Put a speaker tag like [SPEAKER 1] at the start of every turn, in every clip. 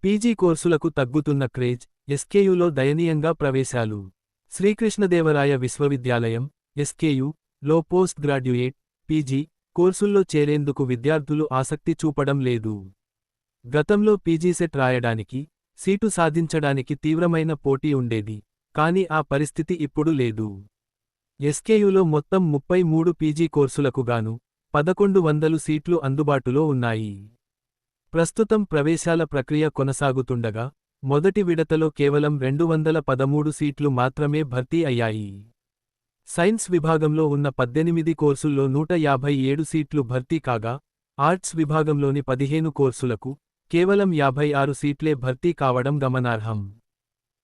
[SPEAKER 1] PG కోర్సులకు తగ్గుతున్న craze, ఎస్కేయులో దయనీయంగా ప్రవేశాలు. శ్రీకృష్ణదేవరాయ విశ్వవిద్యాలయం, ఎస్కేయు, లో పోస్ట్ గ్రాడ్యుయేట్, పీజీ కోర్సుల్లో చేరేందుకు విద్యార్థులు ఆసక్తి చూపడం లేదు. గతంలో పీజీ సెట్ రాయడానికి, సీటు సాధించడానికి తీవ్రమైన పోటీ ఉండేది, కానీ ఆ పరిస్థితి ఇప్పుడు లేదు. ఎస్కేయులో మొత్తం 33 పీజీ కోర్సులకు గాను 1100 సీట్లు అందుబాటులో ఉన్నాయి. ప్రస్తుతం ప్రవేశాల ప్రక్రియ కొనసాగుతుండగా, మొదటి విడతలో కేవలం 213 సీట్లు మాత్రమే భర్తీ అయ్యాయి. సైన్స్ విభాగంలో ఉన్న 18 కోర్సుల్లో 157 సీట్లు భర్తీ కాగా, ఆర్ట్స్ విభాగంలోని 15 కోర్సులకు కేవలం 56 సీట్లే భర్తీ కావడం గమనార్హం.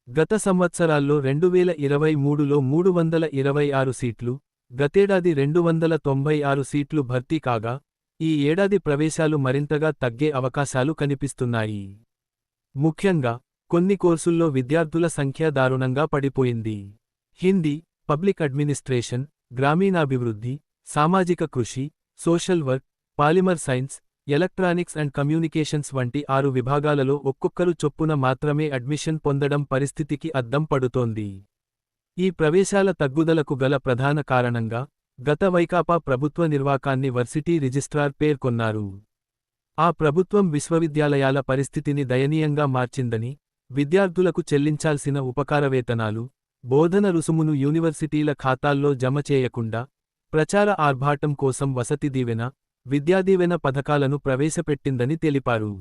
[SPEAKER 1] గత సంవత్సరాల్లో 2023లో 326 సీట్లు, గతేడాది 296 సీట్లు భర్తీ కాగా, ఈ ఏడాది ప్రవేశాలు మరింతగా తగ్గే అవకాశాలు కనిపిస్తున్నాయి. ముఖ్యంగా, కొన్ని కోర్సుల్లో విద్యార్థుల సంఖ్య దారుణంగా పడిపోయింది. హిందీ, పబ్లిక్ అడ్మినిస్ట్రేషన్, గ్రామీణాభివృద్ధి, సామాజిక కృషి, social work, polymer science, electronics and communications వంటి 6 విభాగాలలో ఒక్కొక్కరు చొప్పున మాత్రమే అడ్మిషన్ పొందడం పరిస్థితికి అద్దం పడుతోంది. ఈ ప్రవేశాల తగ్గుదలకు గల ప్రధాన కారణంగా, గత వైకాపా ప్రభుత్వ నిర్వాకాన్ని వర్సిటీ రిజిస్ట్రార్ పేర్కొన్నారు. ఆ ప్రభుత్వం విశ్వవిద్యాలయాల పరిస్థితిని దయనీయంగా మార్చిందని, విద్యార్థులకు చెల్లించాల్సిన ఉపకార వేతనాలు, బోధన రుసుమును యూనివర్సిటీల ఖాతాల్లో జమ చేయకుండా, ప్రచార ఆర్భాటం కోసం వసతి దీవెన, విద్యాదీవెన పథకాలను ప్రవేశపెట్టిందని తెలిపారు.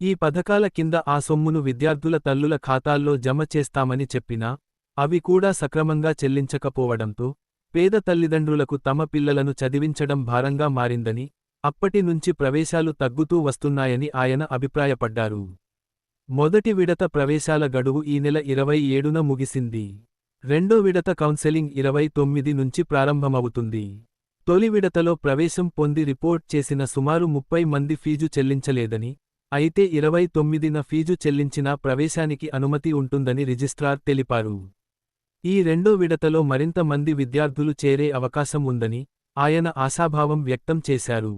[SPEAKER 1] ఈ పథకాల కింద ఆ సొమ్మును విద్యార్థుల తల్లుల ఖాతాల్లో జమ చేస్తామని చెప్పినా, అవి కూడా సక్రమంగా చెల్లించకపోవడంతో, పేద తల్లిదండ్రులకు తమ పిల్లలను చదివించడం భారంగా మారిందని, అప్పటి నుంచి ప్రవేశాలు తగ్గుతూ వస్తున్నాయని ఆయన అభిప్రాయపడ్డారు. మొదటి విడత ప్రవేశాల గడువు ఈ నెల 27న ముగిసింది. రెండో విడత కౌన్సెలింగ్ 29 నుంచి ప్రారంభమవుతుంది. తొలి విడతలో ప్రవేశం పొంది రిపోర్ట్ చేసిన సుమారు 30 మంది ఫీజు చెల్లించలేదని, అయితే 29న ఫీజు చెల్లించినా ప్రవేశానికి అనుమతి ఉంటుందని రిజిస్ట్రార్ తెలిపారు. ఈ రెండో విడతలో మరింత మంది విద్యార్థులు చేరే అవకాశం ఉందని ఆయన ఆశాభావం వ్యక్తం చేశారు.